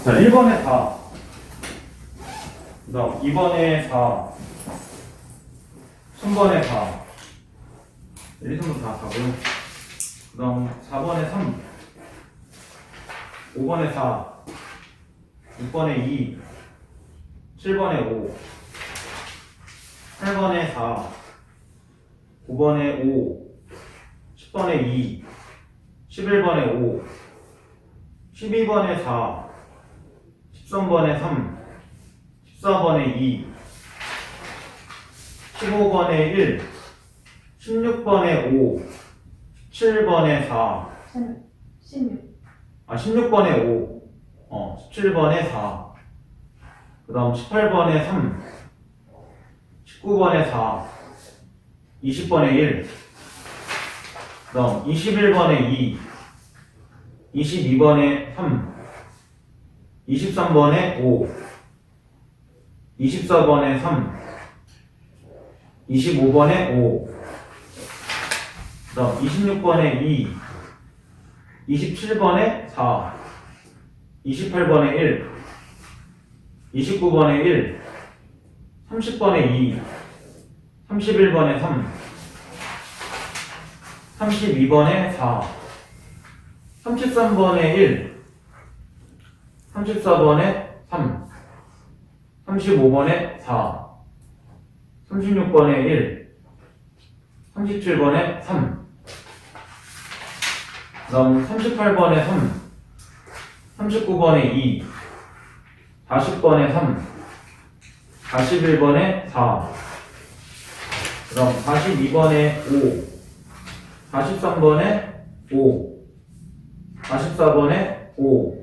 자, 1번에 4. 그 다음 2번에 4. 3번에 4. 1, 2, 3번 다 4고요. 그 다음 4번에 3. 5번에 4. 6번에 2. 7번에 5. 8번에 4. 9번에 5. 10번에 2. 11번에 5. 12번에 4. 13번에 3. 14번에 2. 15번에 1. 16번에 5. 17번에 4. 16. 16번에 5. 17번에 4. 그 다음 18번에 3. 19번에 4. 20번에 1. 그 다음 21번에 2. 22번에 3. 23번에 5. 24번에 3. 25번에 5. 그 다음 26번에 2. 27번에 4. 28번에 1. 29번에 1. 30번에 2. 31번에 3. 32번에 4. 33번에 1. 34번에 3. 35번에 4. 36번에 1. 37번에 3. 그 다음 38번에 3. 39번에 2. 40번에 3. 41번에 4. 그 다음 42번에 5. 43번에 5. 44번에 5.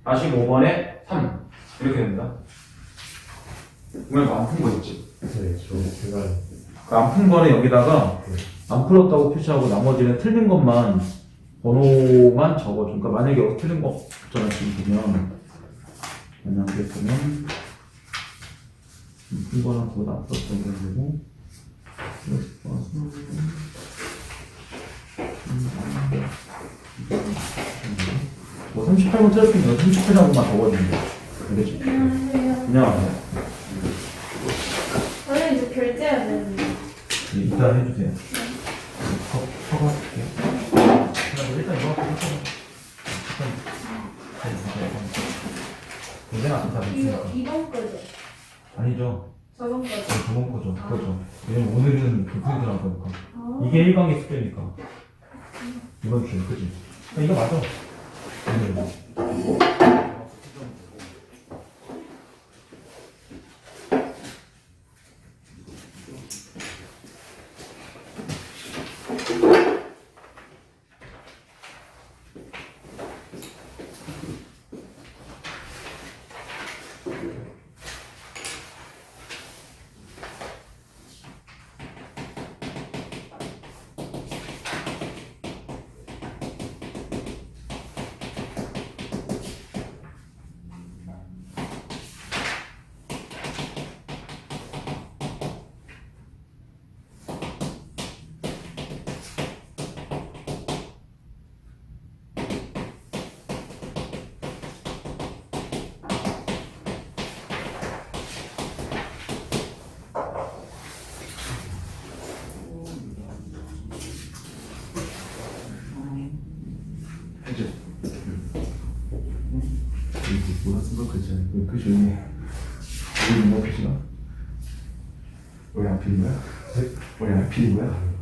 45번에 3. 이렇게 됩니다. 오늘 안 푼 거 있지? 네, 제가 안 푼 거는 여기다가 안 풀었다고 표시하고 나머지는 틀린 것만 번호만 적어줘. 그러니까 만약에 여기 틀린 거 없잖아. 지금 보면 만약에 보면 푼 거는 그거 안 풀었던 거 되고 뭐 38번 틀렸으면 38번만 적어주면 돼. 알겠지? 그냥 저는 이제 결제해야 되는데. 이따 해주세요. 서가줄게요. 일단 이거 갖고 굉장히 안 이거 사요. 2번 거죠? 아니죠. 저번 거죠? 저번 거죠. 그거죠. 왜냐면 오늘은 그 포인트 나올 거니까. 아. 이게 1강의 숙제니까. 이번 주에, 그지? 이거 맞아. 그죠? 이렇게 뭐라 쓴거 그렇잖아요. 왜 표시 왜 있는 거야, 표시가? 왜 안 피는 거야? 왜 안 피는 거야?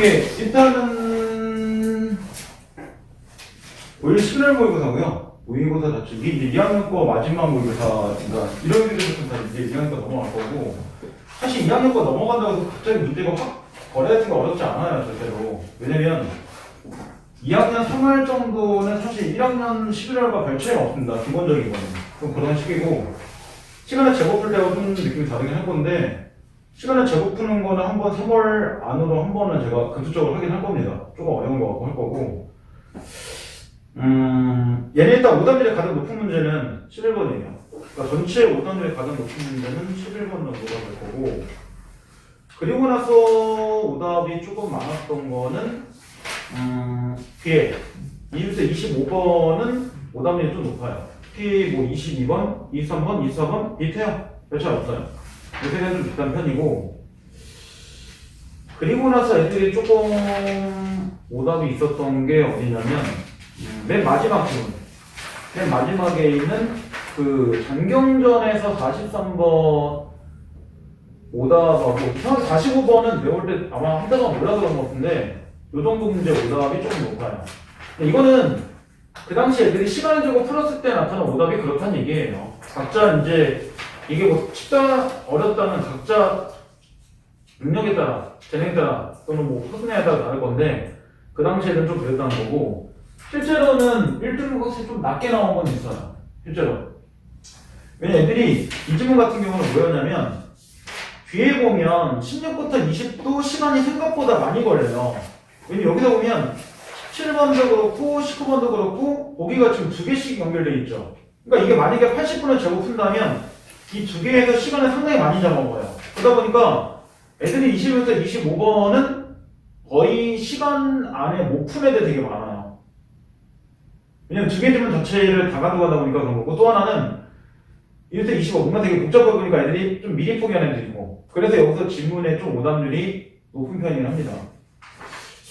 이게 일단은 원래 11월 모의고사고요. 모의고사 자체 이게 이제 2학년 거 마지막 모의고사니까 이런 애들은 다 이제 2학년 거 넘어갈 거고 사실 2학년 거 넘어간다고 해서 갑자기 문제가 확 거래하기가 어렵지 않아요 절대로. 왜냐면 2학년 3월 정도는 사실 1학년 11월과 별 차이가 없습니다. 기본적인 거는 좀 그런 식이고 시간을 제법 풀 때하고 좀 느낌이 다르긴 할 건데 시간을 제법 푸는 거는 한번 3월 안으로 한 번은 제가 금수적으로 하긴 할 겁니다. 조금 어려운 거 같고 할 거고 얘는 일단 오답률이 가장 높은 문제는 11번이에요. 그러니까 전체 오답률이 가장 높은 문제는 11번으로 오답을 거고 그리고 나서 오답이 조금 많았던 거는 뒤에 2일때 25번은 오답률이 좀 높아요. 특히 뭐 22번, 23번, 24번 비슷해요. 별 차이 없어요. 요새 개는 좀 비슷한 편이고 그리고 나서 애들이 조금 오답이 있었던 게 어디냐면 맨 마지막 부분 맨 마지막에 있는 그 장경전에서 43번 오답하고 45번은 배울 때 아마 한다가 몰라서 그런 것 같은데 요 정도 문제 오답이 조금 높아요. 근데 이거는 그 당시 애들이 시간을 주고 풀었을 때 나타난 오답이 그렇다는 얘기예요. 각자 이제 이게 뭐 쉽다 어렵다는 각자 능력에 따라 재능에 따라 또는 뭐 학생에 따라 다를 건데 그 당시에는 좀 그랬다는 거고 실제로는 1등급 확실히 좀 낮게 나온 건 있어요. 실제로. 왜냐 애들이 이 질문 같은 경우는 뭐였냐면 뒤에 보면 16부터 20도 시간이 생각보다 많이 걸려요. 왜냐 여기다 보면 17번도 그렇고 19번도 그렇고 보기가 지금 두 개씩 연결되어 있죠. 그러니까 이게 만약에 80분을 제곱 푼다면 이 두 개에서 시간을 상당히 많이 잡아먹어요. 그러다 보니까 애들이 20부터 25번은 거의 시간 안에 못 푼 애들 되게 많아요. 왜냐면 두 개 질문 자체를 다 가져가다 보니까 그런 거고 또 하나는 1부터 25 뭔가 되게 복잡하다 보니까 애들이 좀 미리 포기하는 애들이고 그래서 여기서 질문에 좀 오답률이 높은 편이긴 합니다.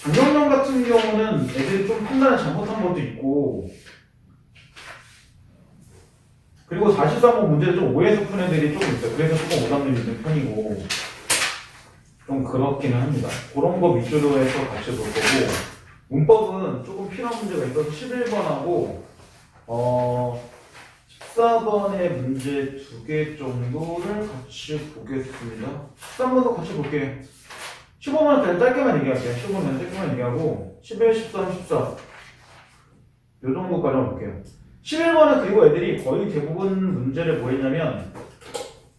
장경련 같은 경우는 애들이 좀 판단을 잘못한 것도 있고 그리고 43번 문제를 좀 오해해서 푼 애들이 조금 있어요. 그래서 조금 오답률이 있는 편이고 좀 그렇기는 합니다. 그런 거 위주로 해서 같이 볼 거고 문법은 조금 필요한 문제가 있어서 11번하고 14번의 문제 2개 정도를 같이 보겠습니다. 13번도 같이 볼게요. 15번은 그냥 짧게만 얘기할게요. 15번은 짧게만 얘기하고 11, 13, 14 요 정도까지만 볼게요. 11번은 그리고 애들이 거의 대부분 문제를 뭐 했냐면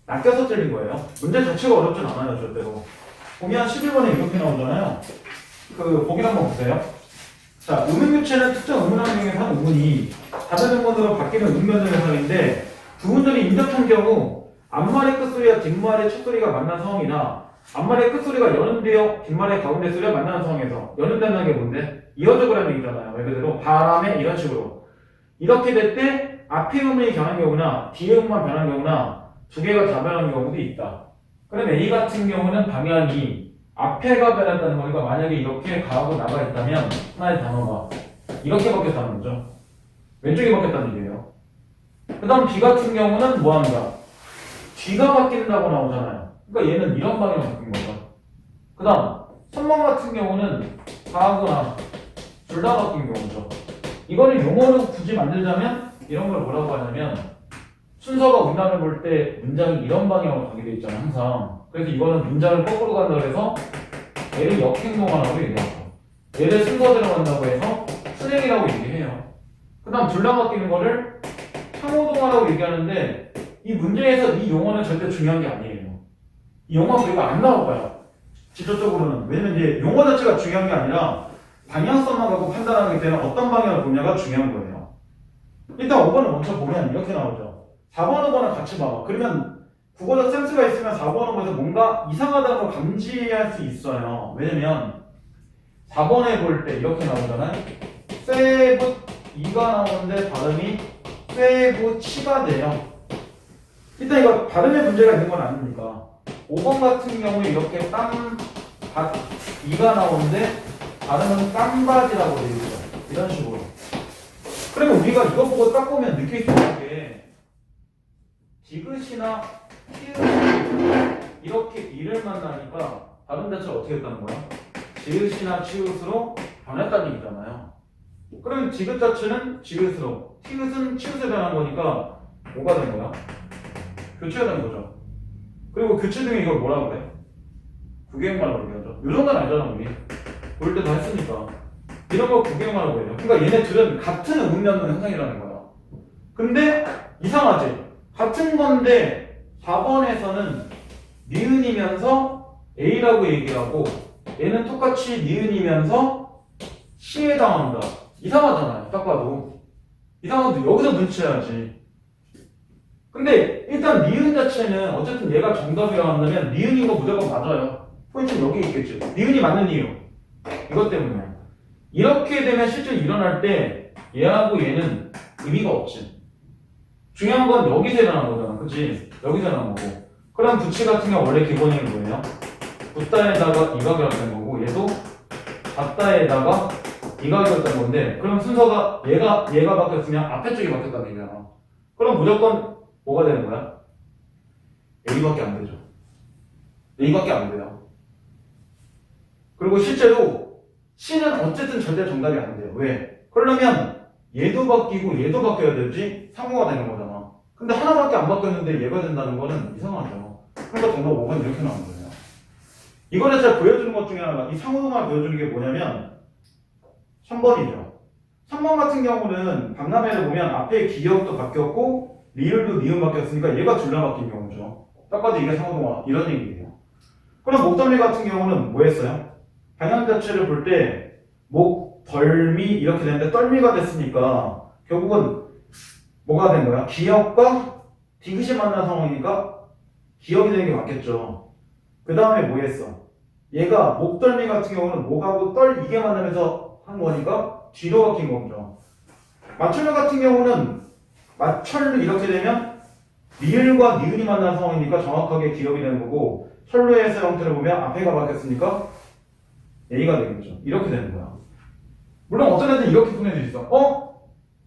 낚여서 틀린 거예요. 문제 자체가 어렵진 않아요. 절대로. 보면 11번에 이렇게 나오잖아요. 그 보기 한번 보세요. 자, 음운교체는 특정 음운 환경에서 한 음운이 다른 음운으로 바뀌는 음면의 현상인데 부분들이 인접한 경우 앞말의 끝소리와 뒷말의 첫소리가 만난 상황이나 앞말의 끝소리가 연음되어 뒷말의 가운데 소리가 만나는 상황에서 연음된다는 게 뭔데? 이어져 그라는 얘기잖아요. 말 그대로 바람에 이런 식으로 이렇게 될 때 앞의 음이 변한 경우나 뒤의 음만 변한 경우나 두 개가 다 변한 경우도 있다. 그럼 A 같은 경우는 방향이 앞에가 변했다는 거니까 만약에 이렇게 가하고 나가 있다면 하나의 단어가 이렇게 바뀌었다는 거죠. 왼쪽이 바뀌었다는 얘기예요. 그 다음 B 같은 경우는 뭐합니다? 뒤가 바뀐다고 나오잖아요. 그러니까 얘는 이런 방향으로 바뀐 거죠. 그 다음 3번 같은 경우는 가하거나 둘 다 바뀐 경우죠. 이거를 용어로 굳이 만들자면 이런 걸 뭐라고 하냐면 순서가 문장을 볼 때 문장이 이런 방향으로 가게 돼 있잖아요. 항상. 그래서 이거는 문장을 거꾸로 간다고 해서 얘를 역행동하라고 얘기하고 얘를 순서대로 간다고 해서 순행이라고 얘기해요. 그 다음 둘 다 바뀌는 거를 상호동화라고 얘기하는데 이 문제에서 이 용어는 절대 중요한 게 아니에요. 이 용어가 우리가 안 나와봐요. 직접적으로는. 왜냐면 이제 용어 자체가 중요한 게 아니라 방향성만 갖고 판단하기 때문에 어떤 방향을 보냐가 중요한 거예요. 일단 5번을 먼저 보면 이렇게 나오죠. 4번, 5번을 같이 봐봐. 그러면 국어적 센스가 있으면 4번, 5번에서 뭔가 이상하다는 걸 감지할 수 있어요. 왜냐면 4번에 볼 때 이렇게 나오잖아요. 쇠붓 2가 나오는데 발음이 쇠붓치가 돼요. 일단 이거 발음에 문제가 있는 건 아닙니까? 5번 같은 경우에 이렇게 땀밭 2가 나오는데 발음은 깜바지라고 되어 있죠. 이런 식으로. 그러면 우리가 이거 보고 딱 보면 느낄 수 있는 게 디귿이나 피귿이 이렇게 이를 만나니까 발음 자체가 어떻게 했다는 거야? 지읒이나 치읒으로 변했다는 얘기잖아요. 그럼 지읒 자체는 지읒으로, 티읒은 치읒에 변한 거니까 뭐가 된 거야? 교체가 된 거죠. 그리고 교체 중에 이걸 뭐라 그래? 구개행말로 얘기하죠. 이 정도는 알잖아, 우리. 볼 때 다 했으니까. 이런 거 구개행말로 해요. 그러니까 얘네들은 같은 음운연도 현상이라는 거야. 근데 이상하지? 같은 건데 4번에서는 니은이면서 A라고 얘기하고 얘는 똑같이 니은이면서 C에 해당한다. 이상하잖아요. 딱 봐도. 이상한데 여기서 눈치해야지. 근데 일단 니은 자체는 어쨌든 얘가 정답이라고 한다면 니은인 거 무조건 맞아요. 포인트는 여기 있겠죠. 니은이 맞는 이유. 이것 때문에. 이렇게 되면 실제 일어날 때 얘하고 얘는 의미가 없지. 중요한 건 여기서 일어난 거잖아. 그치? 여기서 일어난 거고. 그럼 부치 같은 경우 원래 기본형이 뭐예요? 붓다에다가 이각이었던 거고 얘도 닫다에다가 이각이었던 건데 그럼 순서가 얘가 바뀌었으면 앞에 쪽이 바뀌었다는 얘기잖아. 그럼 무조건 뭐가 되는 거야? A밖에 안 되죠. A밖에 안 돼요. 그리고 실제로 C는 어쨌든 절대 정답이 안 돼요. 왜? 그러려면 얘도 바뀌고 얘도 바뀌어야 되지 상호가 되는 거잖아. 근데 하나밖에 안 바뀌었는데 얘가 된다는 거는 이상하죠. 그러니까 정답 5번 이렇게 나온 거예요. 이거를 잘 보여주는 것 중에 하나가 이 상호만 보여주는 게 뭐냐면 3번이죠. 3번 같은 경우는 박람회를 보면 앞에 기역도 바뀌었고 리을도 니은 바뀌었으니까 얘가 둘 다 바뀐 경우죠. 딱 봐도 이게 상호동화 이런 얘기예요. 그럼 목덜미 같은 경우는 뭐 했어요? 방향 자체를 볼 때 목, 덜미 이렇게 되는데 떨미가 됐으니까 결국은 뭐가 된 거야? 기역과 디귿이 만난 상황이니까 기역이 되는 게 맞겠죠. 그 다음에 뭐 했어? 얘가 목덜미 같은 경우는 목하고 떨 이게 만나면서 한 거니까 뒤로 바뀐 거죠. 마철루 같은 경우는 마철루 이렇게 되면 리을과 니은이 만난 상황이니까 정확하게 기역이 되는 거고 철루에서 형태를 보면 앞에가 바뀌었으니까 A가 되겠죠. 이렇게 되는 거야. 물론 어떤 애들은 이렇게 보낼 수 있어.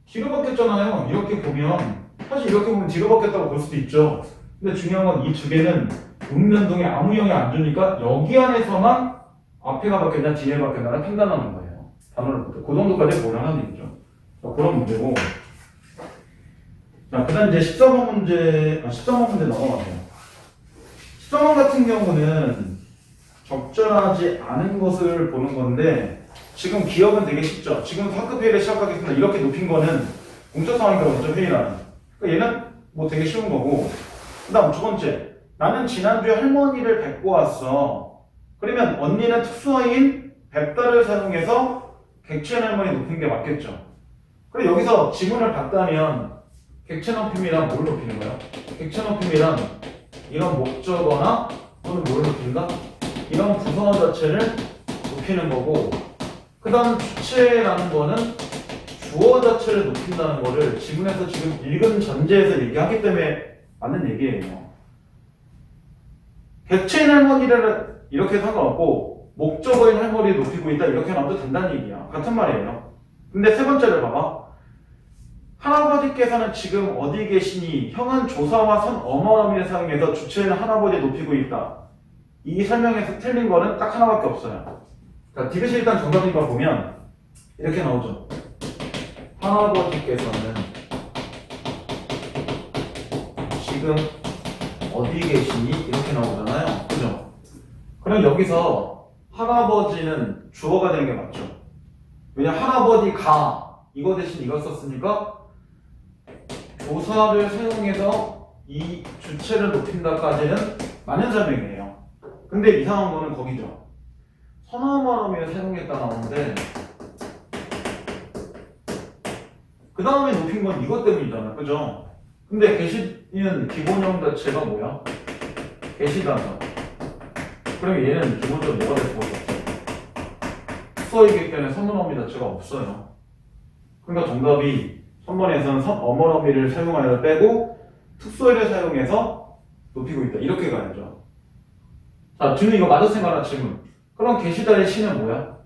뒤로 바뀌었잖아요. 이렇게 보면 사실 이렇게 보면 뒤로 바뀌었다고 볼 수도 있죠. 근데 중요한 건 이 두 개는 음면동에 아무 영향 안 주니까 여기 안에서만 앞에가 바뀌었냐 뒤에 바뀌었냐를 판단하는 거예요. 단어를 볼 때. 그 정도까지 고려하는 얘기죠. 그런 문제고. 자, 그 다음 이제 13번 문제 넘어가세요. 13번 같은 경우는 적절하지 않은 것을 보는 건데 지금 기억은 되게 쉽죠. 지금 학급 회의를 시작하겠습니다. 이렇게 높인 거는 공적 상황이니까 먼저 회의라는. 그러니까 얘는 뭐 되게 쉬운 거고. 그 다음 두 번째. 나는 지난주에 할머니를 뵙고 왔어. 그러면 언니는 특수어인 뵙다를 사용해서 객체 할머니 높인 게 맞겠죠. 그리고 여기서 지문을 봤다면 객체 높임이란 뭘 높이는 거예요? 객체 높임이란 이런 목적어나 또는 뭘 높인다? 이런 부서 자체를 높이는 거고 그 다음 주체라는 거는 주어 자체를 높인다는 거를 지문에서 지금 읽은 전제에서 얘기하기 때문에 맞는 얘기예요. 객체인 할머니를 이렇게 상관없고 목적어인 할머니를 높이고 있다 이렇게 나와도 된다는 얘기야. 같은 말이에요. 근데 세 번째를 봐봐. 할아버지께서는 지금 어디 계시니? 형은 조사와 선 어머러미를 사용해서 주체는 할아버지 높이고 있다. 이 설명에서 틀린 거는 딱 하나밖에 없어요. 자, 디귿이 일단 정답인 거 보면 이렇게 나오죠. 할아버지께서는 지금 어디 계시니? 이렇게 나오잖아요. 그죠? 그럼 여기서 할아버지는 주어가 되는 게 맞죠. 왜냐 할아버지가 이거 대신 이걸 썼으니까 조사를 사용해서 이 주체를 높인다까지는 맞는 설명이에요. 근데 이상한 거는 거기죠. 선어말음을 사용했다 나오는데 그 다음에 높인 건 이것 때문이잖아. 그죠? 근데 계시는 기본형 자체가 뭐야? 계시다죠. 그럼 얘는 기본적으로 뭐가 될 수가 없어? 수어이기 때문에 선어미 자체가 없어요. 그러니까 정답이 3번에서는 어머러미를 사용하여 빼고 특수어를 사용해서 높이고 있다. 이렇게 가야죠. 자, 지금 이거 맞았을 만한 질문. 그럼 계시다의 시는 뭐야?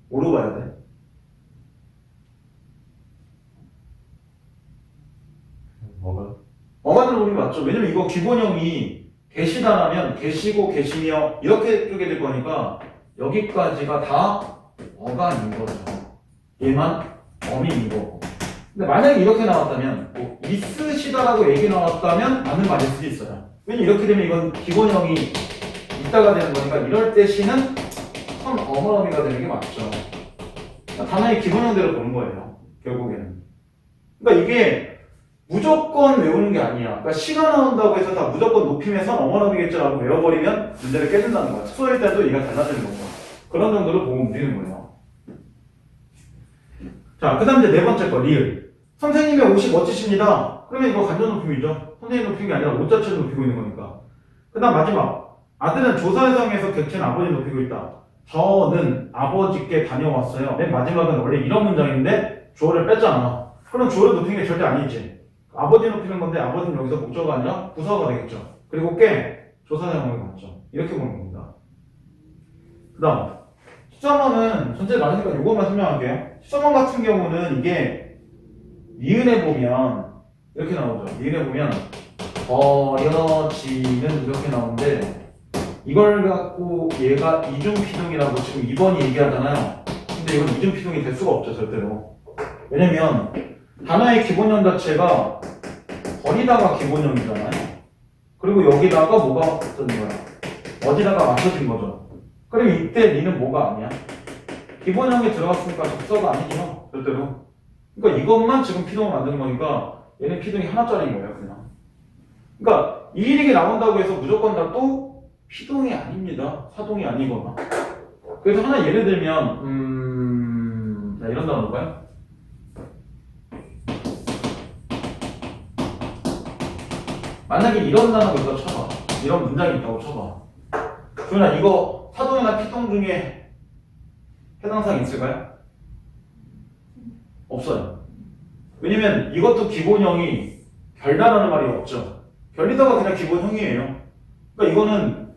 뭐로 봐야 돼? 뭐가는 우리 맞죠? 왜냐면 이거 기본형이 계시다라면 계시고 계시며 이렇게 쪼개 될 거니까 여기까지가 다 어간인 거죠. 얘만 어민인 거고. 근데 만약에 이렇게 나왔다면 뭐 있으시다라고 얘기 나왔다면 맞는 말일 수도 있어요. 왜냐면 이렇게 되면 이건 기본형이 있다가 되는 거니까 이럴 때 시는 선 어머러미가 되는 게 맞죠. 그러니까 단어의 기본형대로 보는 거예요. 결국에는. 그러니까 이게 무조건 외우는 게 아니야. 그러니까 시가 나온다고 해서 다 무조건 높임의 선 어머러미겠죠라고 외워버리면 문제를 깨진다는 거야. 소일 때도 이가 달라지는 거고. 그런 정도로 보고 움직이는 거예요. 자, 그 다음 이제 네 번째 거, 리을. 선생님의 옷이 멋지십니다. 그러면 이거 간접 높임이죠. 선생님 높임이 아니라 옷 자체를 높이고 있는 거니까. 그 다음 마지막. 아들은 조사회상에서 객체는 아버지 높이고 있다. 저는 아버지께 다녀왔어요. 맨 마지막은 원래 이런 문장인데 주어를 뺐잖아. 그럼 주어를 높이는 게 절대 아니지. 아버지 높이는 건데 아버지는 여기서 목적어가 아니라 부사가 되겠죠. 그리고 꽤 조사회상에 맞죠. 이렇게 보는 겁니다. 그 다음 13번은 전체 많으니까 이것만 설명할게요. 13번 같은 경우는 이게 니은에 보면 이렇게 나오죠. 니은에 보면 버려지는 이렇게 나오는데 이걸 갖고 얘가 이중피동이라고 지금 2번이 얘기하잖아요. 근데 이건 이중피동이 될 수가 없죠. 절대로. 왜냐면 단어의 기본형 자체가 버리다가 기본형이잖아요. 그리고 여기다가 뭐가 붙는 거야? 어디다가 맞춰진 거죠. 그럼 이때 니는 뭐가 아니야? 기본형에 들어갔으니까 접서가 아니죠. 절대로. 그러니까 이것만 지금 피동을 만드는 거니까 얘는 피동이 하나짜리인 거예요. 그냥. 그러니까 이 일이 나온다고 해서 무조건 다 또 피동이 아닙니다. 사동이 아니거나. 그래서 하나 예를 들면 자, 이런 단어 볼까요? 만약에 이런 단어가 있다고 쳐봐. 이런 문장이 있다고 쳐봐. 그러나 이거 사동이나 피동 중에 해당 사항이 있을까요? 없어요. 왜냐면 이것도 기본형이 별다라는 말이 없죠. 별리다가 그냥 기본형이에요. 그러니까 이거는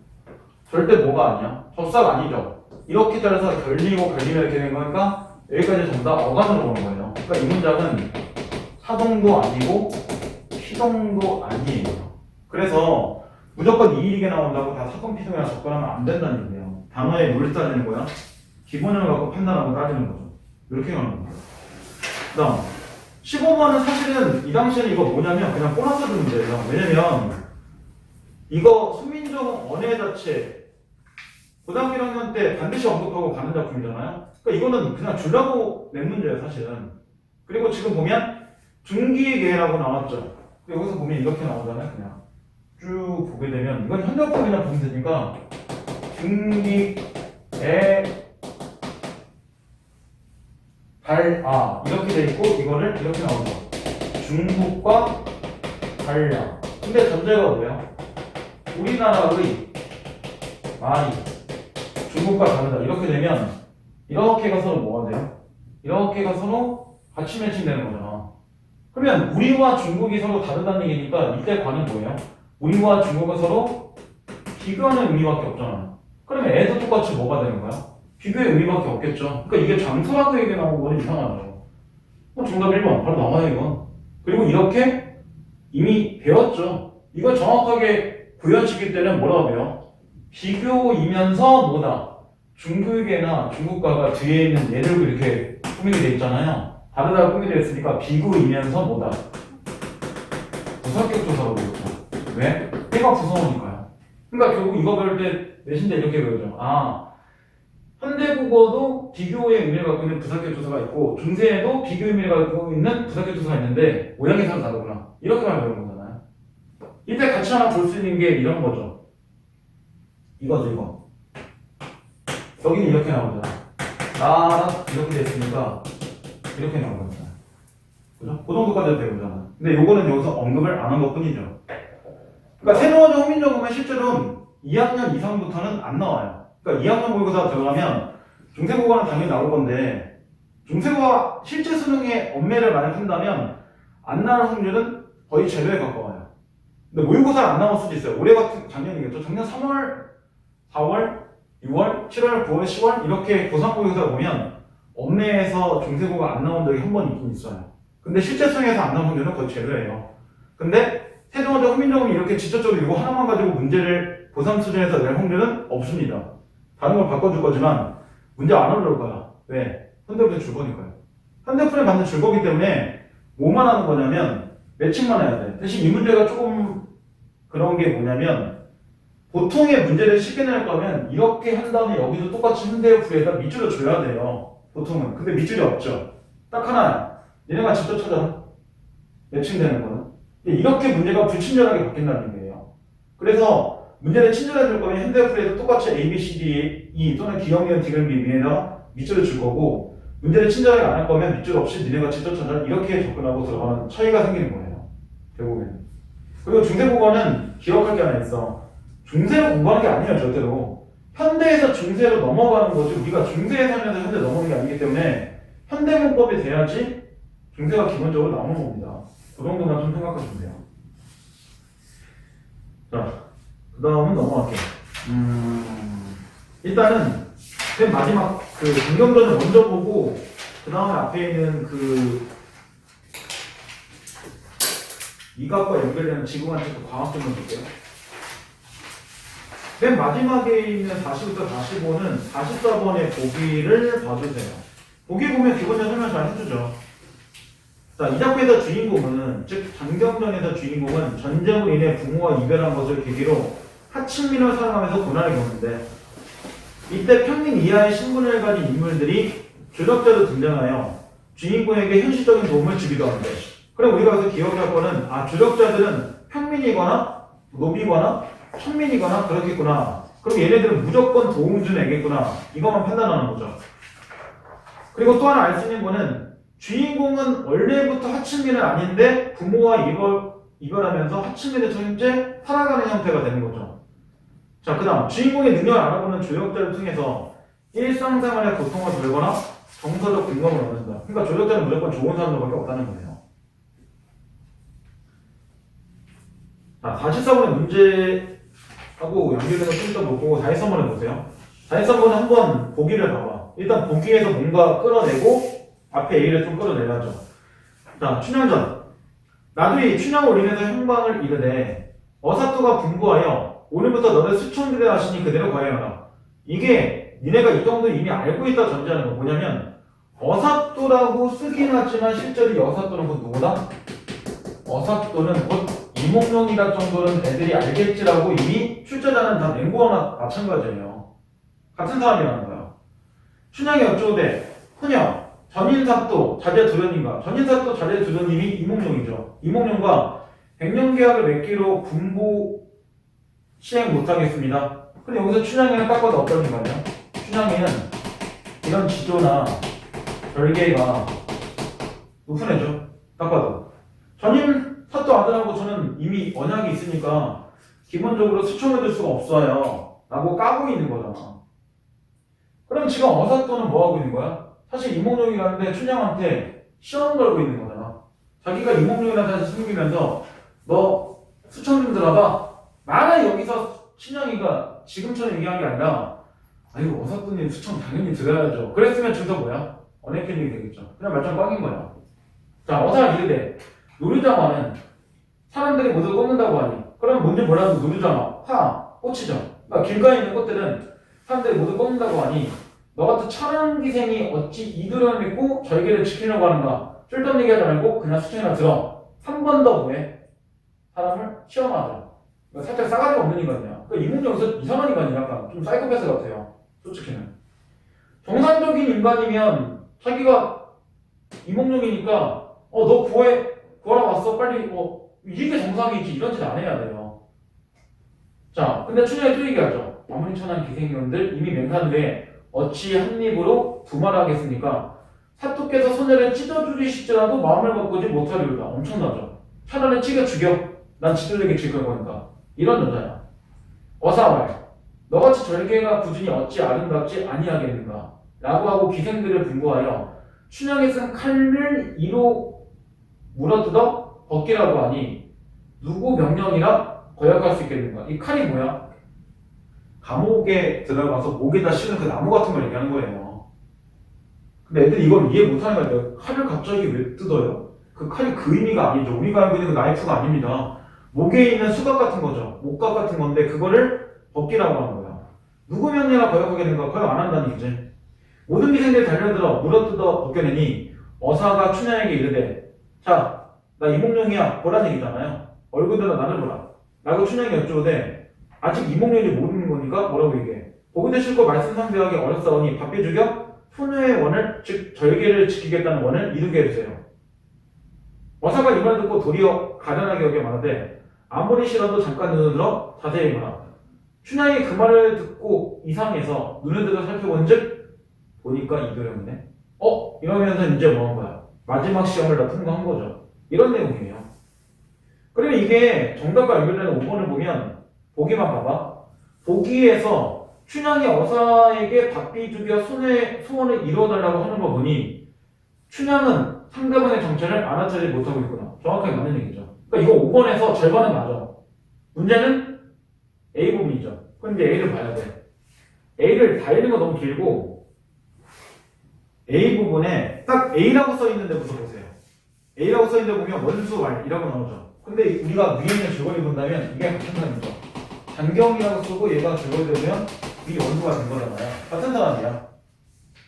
절대 뭐가 아니야? 접사가 아니죠. 이렇게 따라서 결리고 결리면 이렇게 된 거니까 여기까지 전부 다 어간으로 보는 거예요. 그러니까 이 문장은 사동도 아니고 피동도 아니에요. 그래서 무조건 이일이게 나온다고 다 사건 피동이랑 접근하면 안 된다는 얘기예요. 단어에 뭘 따지는 거야? 기본형을 갖고 판단하고 따지는 거죠. 이렇게 가는 겁니다. 그 다음 15번은 사실은 이 당시에는 이거 뭐냐면 그냥 보너스 문제예요. 왜냐면 이거 순민정 언해 자체 고등학교 1학년 때 반드시 언급하고 가는 작품이잖아요. 그러니까 이거는 그냥 주라고 낸 문제예요, 사실은. 그리고 지금 보면 중기계라고 나왔죠. 여기서 보면 이렇게 나오잖아요, 그냥. 쭉 보게 되면 이건 현대어법이나 보면 되니까 중기에 이렇게 돼 있고 이거를 이렇게 나오죠. 중국과 달랴. 근데 전제가 뭐예요? 우리나라의 말이 중국과 다르다. 이렇게 되면 이렇게 가서는 뭐가 돼요? 이렇게가 서로 같이 매칭되는 거잖아. 그러면 우리와 중국이 서로 다르다는 얘기니까 이때 관은 뭐예요? 우리와 중국은 서로 비교하는 의미밖에 없잖아. 그러면 애도 똑같이 뭐가 되는 거야? 비교의 의미밖에 없겠죠. 그러니까 이게 장소라고 얘기 나온 건 이상하죠. 정답 1번 바로 나와요 이건. 그리고 이렇게 이미 배웠죠. 이거 정확하게 구현시킬 때는 뭐라고 해요? 비교이면서 뭐다? 중국계나 중국가가 뒤에 있는 얘를 이렇게 꾸미게 돼 있잖아요. 다르다고 꾸미게 됐으니까 비교이면서 뭐다? 부사격 조사로 배웠죠. 왜? 해가 부서우니까요. 그러니까 결국 이거 배울 때 내신대 이렇게 배우죠. 현대국어도 비교의 의미를 갖고 있는 부사격 조사가 있고 중세에도 비교의 의미를 갖고 있는 부사격 조사가 있는데 모양이 서로 다르구나. 이렇게만 배우는 거잖아요. 이때 같이 하나 볼 수 있는 게 이런 거죠. 이거죠, 이거. 여기는 이렇게 나오잖아. 나랑 이렇게 됐으니까 이렇게 나온 거잖아. 그죠? 그 정도까지 해도 되잖아. 근데 요거는 여기서 언급을 안 한 것 뿐이죠. 그러니까 세노원적 훈민정음은 실제로는 2학년 이상부터는 안 나와요. 그러니까 2학년 모의고사 들어가면 중세국어는 당연히 나올 건데 중세국어 실제 수능에 엄매를 만약 한다면 안 나올 확률은 거의 제로에 가까워요. 근데 모의고사를 안 나올 수도 있어요. 올해 같은 작년이겠죠. 작년 3월, 4월, 6월, 7월, 9월, 10월 이렇게 고3 모의고사를 보면 엄매에서 중세국어 안 나온 적이 한 번 있긴 있어요. 근데 실제 수능에서 안 나온 확률은 거의 제로예요. 근데 세종어적 훈민정음이 이렇게 직접적으로 이거 하나만 가지고 문제를 고3 수준에서 낼 확률은 없습니다. 다른 걸 바꿔줄 거지만 문제 안 올라올 거야. 왜? 현대분의 줄 거니까요. 현대분의 받는 줄 거기 때문에 뭐만 하는 거냐면 매칭만 해야 돼. 대신 이 문제가 조금 그런 게 뭐냐면 보통의 문제를 쉽게 낼 거면 이렇게 한 다음에 여기도 똑같이 현대분에다 밑줄을 줘야 돼요. 보통은. 근데 밑줄이 없죠. 딱 하나야. 얘네가 직접 찾아. 매칭되는 거는. 이렇게 문제가 불친절하게 바뀐다는 얘기예요. 그래서 문제를 친절해 줄 거면 현대어플에서 똑같이 A, B, C, D, E 또는 기억, 니은, 디귿, 위에다 밑줄을 줄 거고 문제를 친절하게 안 할 거면 밑줄 없이 니네가 직접 찾아 이렇게 접근하고 들어가는 차이가 생기는 거예요. 결국에는. 그리고 중세국어는 기억할 게 하나 있어. 중세로 공부하는 게 아니에요. 절대로. 현대에서 중세로 넘어가는 거지 우리가 중세에 살면서 현대 넘어오는 게 아니기 때문에 현대문법이 돼야지 중세가 기본적으로 나오는 겁니다. 그 정도만 좀 생각하시면 돼요. 자, 그 다음은 넘어갈게요. 일단은 맨 마지막 그 중경전을 먼저 보고 그 다음에 앞에 있는 그 이각과 연결되는 지구관측 광학점을 볼게요. 맨 마지막에 있는 40부터 45는 44번의 보기를 봐주세요. 보기 보면 기본적으로 설명 잘 해주죠. 자, 이 작품에서 주인공은, 즉 장경전에서 주인공은 전쟁으로 인해 부모와 이별한 것을 계기로 하층민을 사랑하면서 고난을 겪는데 이때 평민 이하의 신분을 가진 인물들이 조력자로 등장하여 주인공에게 현실적인 도움을 주기도 하는데 그럼 우리가 여기서 기억할 거는 조력자들은 평민이거나 노비거나 천민이거나 그렇겠구나. 그럼 얘네들은 무조건 도움 주는 애겠구나. 이것만 판단하는 거죠. 그리고 또 하나 알 수 있는 거는 주인공은 원래부터 하층민은 아닌데 부모와 이별하면서 하층민의 현재 살아가는 형태가 되는 거죠. 자, 그 다음 주인공의 능력을 알아보는 조력자를 통해서 일상생활의 고통을 덜거나 정서적 근검을 얻는다. 그러니까 조력자는 무조건 좋은 사람들밖에 없다는 거예요. 자, 44번의 문제하고 연결되는 좀 더 못 보고 43번을 보세요. 43번은 한번 보기를 봐봐. 일단 보기에서 뭔가 끌어내고 앞에 A를 좀 끌어내야죠. 자, 춘향전. 나중에 춘향을 올리면서 형방을 이르되 어사또가 분부하여 오늘부터 너를 수천들에 하시니 그대로 거행하라. 이게 니네가 이 정도 이미 알고 있다 전제하는 거 뭐냐면 어사또라고 쓰긴 하지만 실제로 이 어사또는 곧 누구다? 어사또는 곧 이몽룡이다 정도는 애들이 알겠지라고 이미 출제자는 다 맹구하나 마찬가지예요. 같은 사람이라는 거야. 춘향이 여쭈되 헌여 전인사또 자제두련님과 전인사또 자제두련님이 이몽룡이죠. 이몽룡과 백년계약을 맺기로 분부 시행 못하겠습니다. 근데 여기서 춘향이는 딱 봐도 어떤 인간이야? 춘향이는 이런 지조나 별개가 높은 애죠. 딱 봐도. 전인사또 아들하고 저는 이미 언약이 있으니까 기본적으로 수청해둘 수가 없어요. 라고 까고 있는 거잖아. 그럼 지금 어사또는 뭐 하고 있는 거야? 사실 이몽룡이라는데 춘향한테 시험 걸고 있는 거잖아. 자기가 이몽룡이라는 사실 숨기면서 너 수청 좀 들어봐. 만약 여기서 춘향이가 지금처럼 얘기한 게 아니라 아이고 어사또님 수청 당연히 들어야죠. 그랬으면 준서 뭐야? 언행편이 되겠죠. 그냥 말짱 꽝인 거야. 자, 어사가 이르되 노르자마는 사람들이 모두 꺾는다고 하니 그럼 뭔지 몰라도 노르자마, 꽃이죠. 그러니까 길가에 있는 꽃들은 사람들이 모두 꺾는다고 하니 너 같은 천황기생이 어찌 이들을 믿고 절개를 지키려고 하는가? 쫄던 얘기하지 말고 그냥 수청이나 들어. 3번 더 뭐해? 사람을 시험하자. 그러니까 살짝 싸가지가 없는 인간이야. 그러니까 이몽룡 여기서 이상한 인간이 약간 좀 사이코패스 같아요. 솔직히는. 정상적인 인간이면 자기가 이몽룡이니까 너 구하러 왔어? 빨리 이게 정상이지 이런 짓 안 해야 돼요. 자, 근데 춘향이 또 얘기하죠. 아무리 천한 기생년들 이미 맹산 후에 어찌 한 입으로 두말하겠습니까? 사또께서 소녀를 찢어주시더라도 마음을 바꾸지 못하리로다. 엄청나죠. 차라리 찢어 죽여. 난 찢어지게 죽일 거니까. 이런 여자야. 어사왈 너같이 절개가 부준이 어찌 아름답지 아니하겠는가? 라고 하고 기생들을 분부하여 춘향이 쓴 칼을 이로 물어뜯어 벗기라고 하니 누구 명령이라 거역할 수 있겠는가? 이 칼이 뭐야? 감옥에 들어가서 목에다 씌우는 그 나무 같은 걸 얘기하는 거예요. 근데 애들이 이걸 이해 못하는 거예요. 칼을 갑자기 왜 뜯어요? 그 칼이 그 의미가 아니죠. 우리가 알고 있는 그 나이프가 아닙니다. 목에 있는 수갑 같은 거죠. 목각 같은 건데 그거를 벗기라고 하는 거예요. 누구 명령이라 거역하겠는가? 거역 안 한다는 얘기지. 모든 기생들이 달려들어 물어뜯어 벗겨내니 어사가 춘향에게 이르되 자, 나 이몽룡이야 보라는 얘기잖아요. 얼굴 들어 나를 보라. 라고 춘향이 여쭈오되 아직 이몽룡인지 모르는 거니까 뭐라고 얘기해. 보기도 싫고 말씀 상대하기 어렵사오니 바삐 죽여 소녀의 원을 즉 절개를 지키겠다는 원을 이루게 해주세요. 어사가 이 말 듣고 도리어 가련하게 여겨 말하되 아무리 싫어도 잠깐 눈을 들어 자세히 보라. 춘향이 그 말을 듣고 이상해서 눈을 들어 살펴본즉 보니까 이도령이네. 이러면서 이제 뭐 한 거야? 마지막 시험을 다 통과한 거죠. 이런 내용이에요. 그리고 이게 정답과 연결되는 5번을 보면 보기만 봐봐. 보기에서 춘향이 어사에게 바삐 죽여 소원을 이루어달라고 하는 거 보니 춘향은 상대방의 정체를 알아차지 못하고 있구나. 정확하게 맞는 얘기죠. 그러니까 이거 5번에서 절반은 맞아. 문제는 A 부분이죠. 그런데 A를 봐야 돼. A를 다 읽는 거 너무 길고 A 부분에 딱 A라고 써있는 데부터 보세요. A라고 써있는 데 보면 원수 말이라고 나오죠. 근데 우리가 위에 있는 줄거리 본다면 이게 같은 사람이죠. 장경이라고 쓰고 얘가 줄거리 되면 위 원수가 된 거잖아요. 같은 사람이야.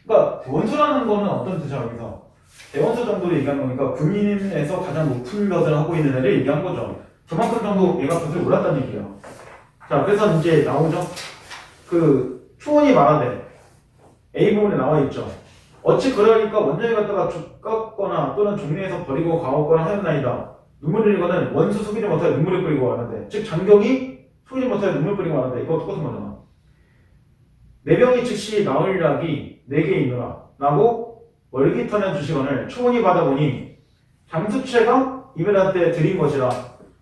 그러니까 원수라는 거는 어떤 뜻이야 여기서? 대원수 정도를 얘기한 거니까 군인에서 가장 높은 것을 하고 있는 애를 얘기한 거죠. 그만큼 정도 얘가 빚을 몰랐다는 얘기예요. 자, 그래서 이제 나오죠. 그 초원이 말하되 A 부분에 나와 있죠. 어찌 그러니까 원정에 갔다가 죽었거나 또는 종리에서 버리고 가었거나 하였나이다. 눈물을 흘리거는 원수 속이지 못하여 눈물을 뿌리고 하는데 즉 장경이 속이지 못하여 눈물 뿌리고 하는데 이거 똑같은 거잖아. 내 병이 즉시 나을 약이 내게 있노라 라고 월기터는 주시건을 초원이 받아보니 장수채가 이별한테 드린 것이라